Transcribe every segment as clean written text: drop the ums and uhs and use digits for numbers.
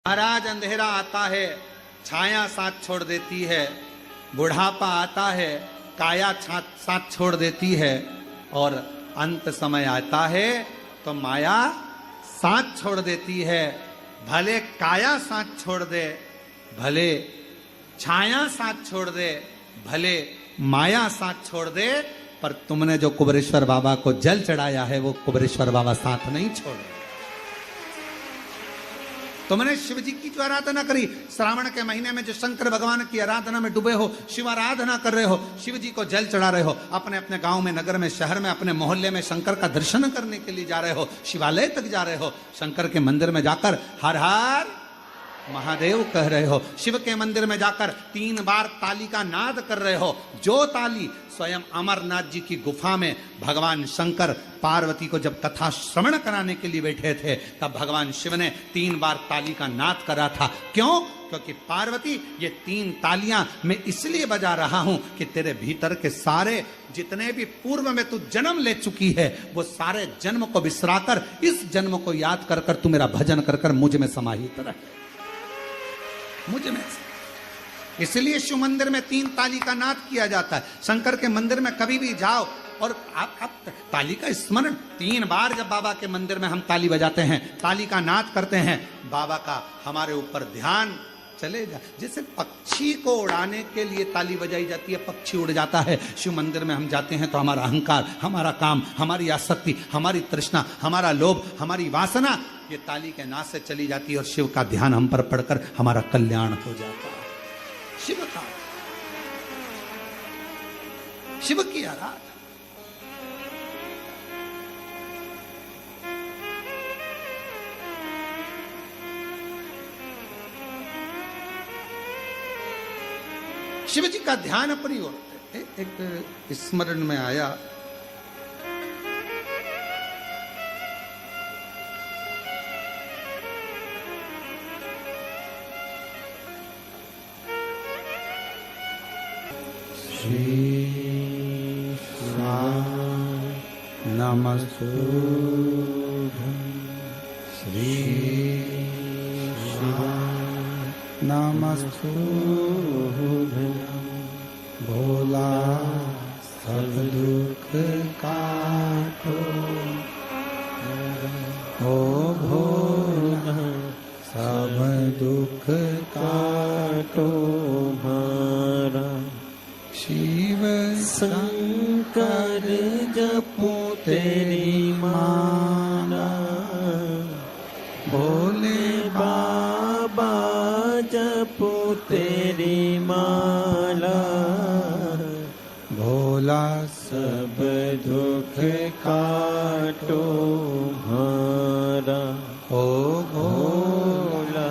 महाराज अंधेरा आता है, छाया साथ छोड़ देती है, बुढ़ापा आता है, काया साथ छोड़ देती है, और अंत समय आता है तो माया साथ छोड़ देती है। भले काया साथ छोड़ दे, भले छाया साथ छोड़ दे, भले माया साथ छोड़ दे, पर तुमने जो कुबेरेश्वर बाबा को जल चढ़ाया है वो कुबेरेश्वर बाबा साथ नहीं छोड़े। तुमने शिव जी की जो आराधना करी, श्रावण के महीने में जो शंकर भगवान की आराधना में डूबे हो, शिव आराधना कर रहे हो, शिव जी को जल चढ़ा रहे हो, अपने अपने गांव में, नगर में, शहर में, अपने मोहल्ले में शंकर का दर्शन करने के लिए जा रहे हो, शिवालय तक जा रहे हो, शंकर के मंदिर में जाकर हर हर महादेव कह रहे हो, शिव के मंदिर में जाकर 3 बार ताली का नाद कर रहे हो। जो ताली स्वयं अमरनाथ जी की गुफा में भगवान शंकर पार्वती को जब कथा श्रवण कराने के लिए बैठे थे, तब भगवान शिव ने 3 बार ताली का नाद करा था। क्यों? क्योंकि पार्वती, ये 3 तालियां मैं इसलिए बजा रहा हूं कि तेरे भीतर के सारे जितने भी पूर्व में तू जन्म ले चुकी है, वो सारे जन्म को बिसराकर इस जन्म को याद कर कर तू मेरा भजन कर कर मुझ में समाहित रहे, मुझ में। इसलिए शिव मंदिर में 3 ताली का नाद किया जाता है। शंकर के मंदिर में कभी भी जाओ और आप ताली का स्मरण 3 बार, जब बाबा के मंदिर में हम ताली बजाते हैं, ताली का नाद करते हैं, बाबा का हमारे ऊपर ध्यान चलेगा। जैसे पक्षी को उड़ाने के लिए ताली बजाई जाती है, पक्षी उड़ जाता है। शिव मंदिर में हम जाते हैं तो हमारा अहंकार, हमारा काम, हमारी आसक्ति, हमारी तृष्णा, हमारा लोभ, हमारी वासना, ये ताली के नाद से चली जाती है और शिव का ध्यान हम पर पड़कर हमारा कल्याण हो जाता है। शिव का, शिव की आराधना। शिव जी का ध्यान अपनी ओर। एक स्मरण में आया, श्री नमस्तुभ्यं श्री नमस्तुभ्यं भोला सब दुख काटो, ओ भोला सब दुख काटो हमारा। शिव शंकर जपो तेरी माला, भोले बाबा जपो तेरी माला, भोला सब दुख काटो हमारा। ओ भोला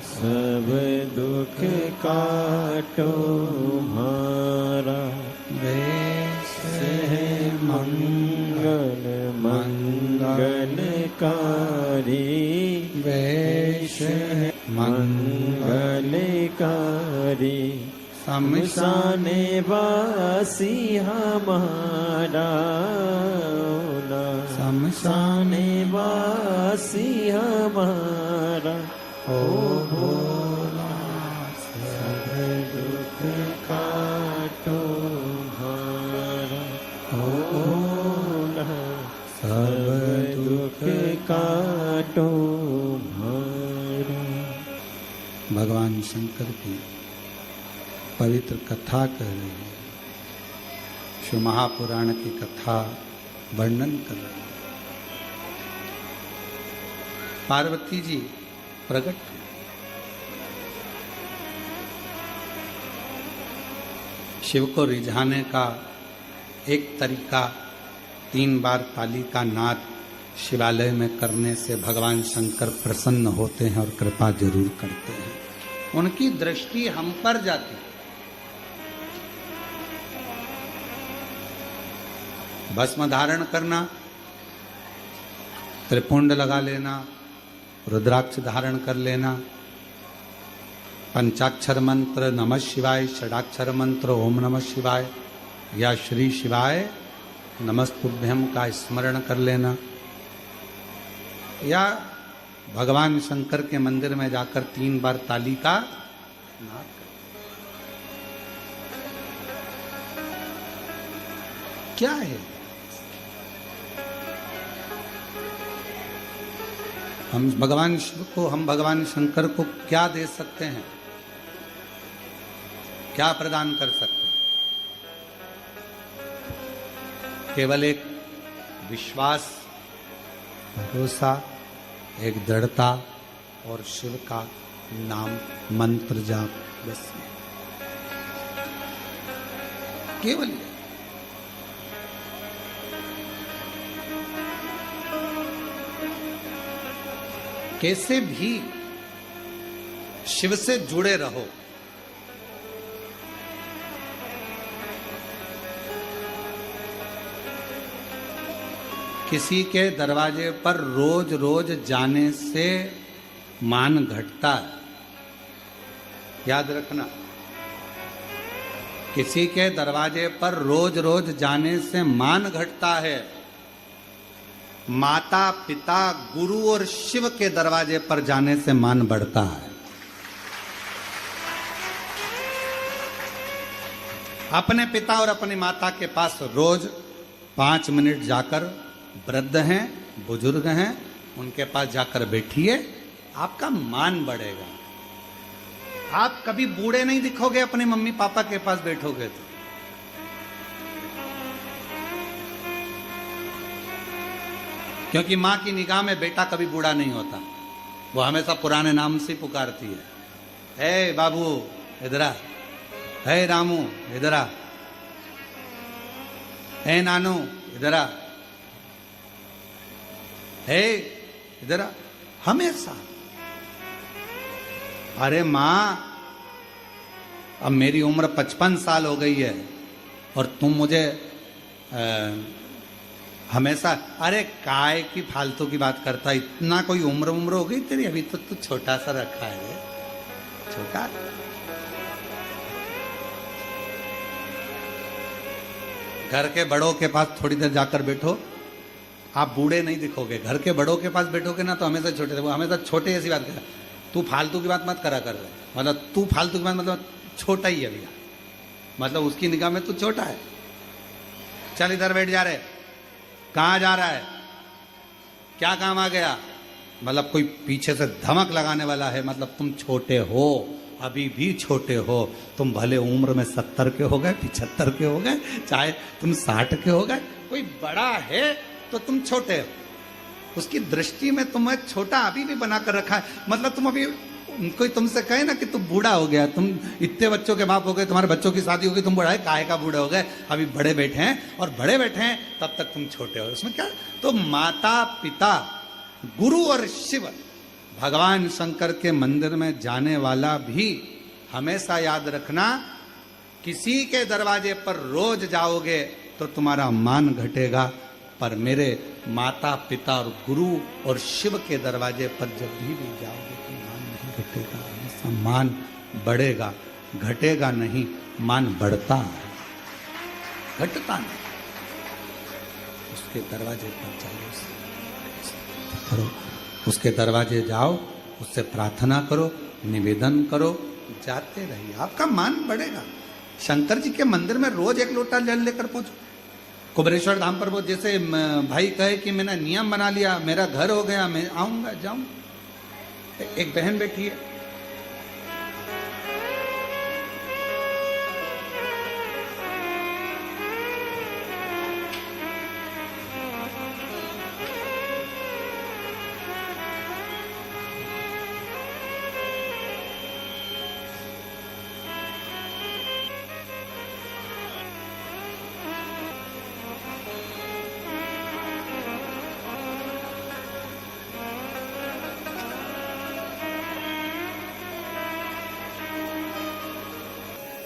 सब दुख काटो हमारा। वेश है मंगल मंगलकारी, वेश है मंगलकारी, शमशाने वासी हमारा, शमशाने वासी हमारा। ओ भोला सब दुख काटो हमारा, ओ भोला सब दुख काटो हमारा। भगवान शंकर की पवित्र कथा कह रही है, शिव महापुराण की कथा वर्णन कर रही है। पार्वती जी प्रकट, शिव को रिझाने का एक तरीका 3 बार ताली का नाद शिवालय में करने से भगवान शंकर प्रसन्न होते हैं और कृपा जरूर करते हैं। उनकी दृष्टि हम पर जाती है। भस्म धारण करना, त्रिपुंड लगा लेना, रुद्राक्ष धारण कर लेना, पंचाक्षर मंत्र नमः शिवाय, षडाक्षर मंत्र ओम नमः शिवाय या श्री शिवाय नमस्तुभ्यम का स्मरण कर लेना, या भगवान शंकर के मंदिर में जाकर 3 बार ताली का नाद कर। क्या है? हम भगवान शिव को, हम भगवान शंकर को क्या दे सकते हैं? क्या प्रदान कर सकते हैं? केवल एक विश्वास, भरोसा, एक दृढ़ता और शिव का नाम मंत्र जाप, बस केवल ये। कैसे भी शिव से जुड़े रहो। किसी के दरवाजे पर रोज रोज जाने से मान घटता है, याद रखना। किसी के दरवाजे पर रोज रोज जाने से मान घटता है। माता पिता गुरु और शिव के दरवाजे पर जाने से मान बढ़ता है। अपने पिता और अपनी माता के पास रोज 5 मिनट जाकर, वृद्ध हैं, बुजुर्ग हैं, उनके पास जाकर बैठिए, आपका मान बढ़ेगा। आप कभी बूढ़े नहीं दिखोगे अपने मम्मी पापा के पास बैठोगे तो। क्योंकि मां की निगाह में बेटा कभी बूढ़ा नहीं होता, वो हमेशा पुराने नाम से पुकारती है। हे बाबू इधर आ, हे रामू इधर आ, हे नानू इधर आ, हे इधर आ, हमेशा। अरे मां, अब मेरी उम्र 55 साल हो गई है और तुम मुझे हमेशा, अरे काय की फालतू की बात करता, इतना कोई उम्र हो गई तेरी, अभी तो तू छोटा सा रखा है, छोटा। घर के बड़ों के पास थोड़ी देर जाकर बैठो, आप बूढ़े नहीं दिखोगे। घर के बड़ों के पास बैठोगे ना तो हमेशा छोटे, वो हमेशा छोटे ऐसी बात कर, तू फालतू की बात मत करा कर रहे, मतलब तू फालतू की बात, मतलब छोटा ही है भैया, मतलब उसकी निगाह में तू छोटा है। चल इधर बैठ जा रहे, कहां जा रहा है, क्या काम आ गया, मतलब कोई पीछे से धमक लगाने वाला है, मतलब तुम छोटे हो, अभी भी छोटे हो। तुम भले उम्र में 70 के हो गए, 75 के हो गए, चाहे तुम 60 के हो गए, कोई बड़ा है तो तुम छोटे हो, उसकी दृष्टि में तुम्हें छोटा अभी भी बनाकर रखा है। मतलब तुम अभी, कोई तुमसे कहे ना कि तुम बूढ़ा हो गया, तुम इतने बच्चों के बाप हो गए, तुम्हारे बच्चों की शादी हो गई, तुम बूढ़ा है, काहे का बूढ़े हो गए, अभी बड़े बैठे हैं, और बड़े बैठे हैं तब तक तुम छोटे हो, उसमें क्या। तो माता पिता गुरु और शिव, भगवान शंकर के मंदिर में जाने वाला भी हमेशा याद रखना, किसी के दरवाजे पर रोज जाओगे तो तुम्हारा मान घटेगा, पर मेरे माता पिता और गुरु और शिव के दरवाजे पर जब भी जाओगे तो मान नहीं घटेगा, सम्मान बढ़ेगा, घटेगा नहीं, मान बढ़ता है, घटता नहीं। उसके दरवाजे पर जाओ, करो, उसके दरवाजे जाओ, उससे प्रार्थना करो, निवेदन करो, जाते रहिए, आपका मान बढ़ेगा। शंकर जी के मंदिर में रोज 1 लोटा जल लेकर पहुंचो। कुबेरेश्वर धाम पर वो जैसे भाई कहे कि मैंने नियम बना लिया, मेरा घर हो गया, मैं आऊंगा जाऊंगा। एक बहन बैठी है,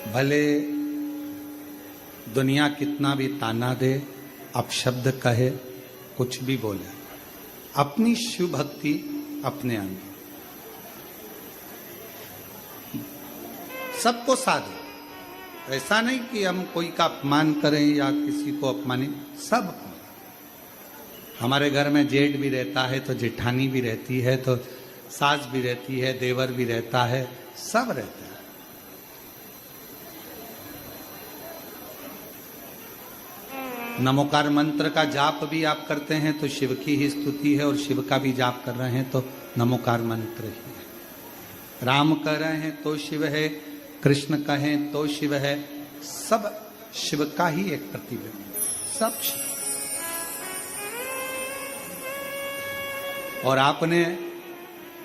भले दुनिया कितना भी ताना दे, अपशब्द कहे, कुछ भी बोले, अपनी शिव भक्ति अपने अंदर, सबको साथ दो। ऐसा नहीं कि हम कोई का अपमान करें या किसी को अपमानित, सब हमारे घर में जेठ भी रहता है तो जेठानी भी रहती है, तो सास भी रहती है, देवर भी रहता है, सब रहता है। नमोकार मंत्र का जाप भी आप करते हैं तो शिव की ही स्तुति है, और शिव का भी जाप कर रहे हैं तो नमोकार मंत्र ही है। राम कह रहे हैं तो शिव है, कृष्ण कहें तो शिव है, सब शिव का ही एक प्रतिबिंब है, सब शिव। और आपने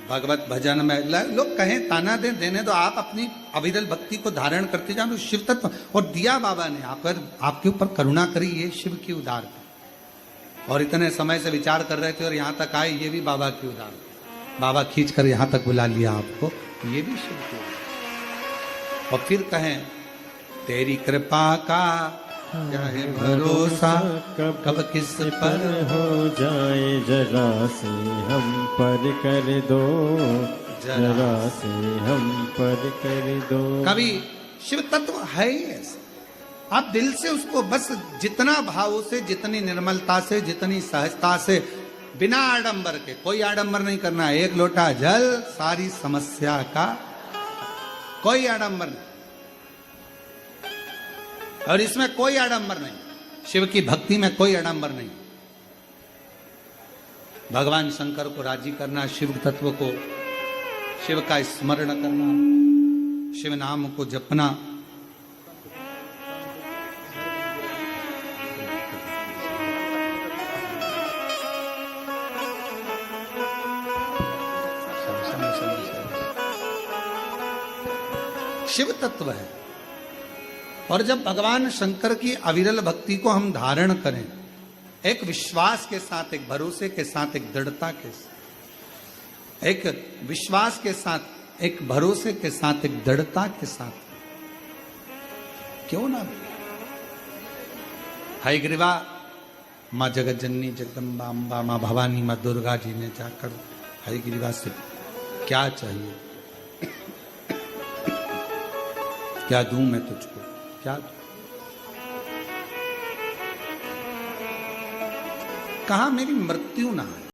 भगवत भजन में लोग कहें ताना देने तो आप अपनी अविरल भक्ति को धारण करते जाओ, शिव तत्व और दिया बाबा ने आप पर, आपके ऊपर करुणा करी, ये शिव की उदारता। और इतने समय से विचार कर रहे थे और यहाँ तक आए, ये भी बाबा की उदारता। बाबा खींच कर यहाँ तक बुला लिया आपको, ये भी शिव की उदारता। और फिर कहें तेरी कृपा का क्या है भरोसा, कब किस पर हो जाए, जरा से हम पर कर दो, जरा से हम पर कर दो। कभी शिव तत्व है ही ऐसा, आप दिल से उसको बस जितना भाव से, जितनी निर्मलता से, जितनी सहजता से, बिना आडंबर के, कोई आडंबर नहीं करना, एक लोटा जल सारी समस्या का, कोई आडंबर नहीं। और इसमें कोई आडंबर नहीं, शिव की भक्ति में कोई आडंबर नहीं। भगवान शंकर को राजी करना, शिव तत्व को, शिव का स्मरण करना, शिव नाम को जपना, शिव तत्व है। और जब भगवान शंकर की अविरल भक्ति को हम धारण करें, एक विश्वास के साथ, एक भरोसे के साथ, एक दृढ़ता के साथ, एक विश्वास के साथ, एक भरोसे के साथ, एक दृढ़ता के साथ, क्यों ना हयग्रीवा माँ जगत जननी जगदम्बा अम्बा, माँ भवानी, माँ दुर्गा जी ने जाकर हयग्रीवा से क्या चाहिए, क्या दूं मैं तुझको, क्या कहा मेरी मृत्यु ना आए।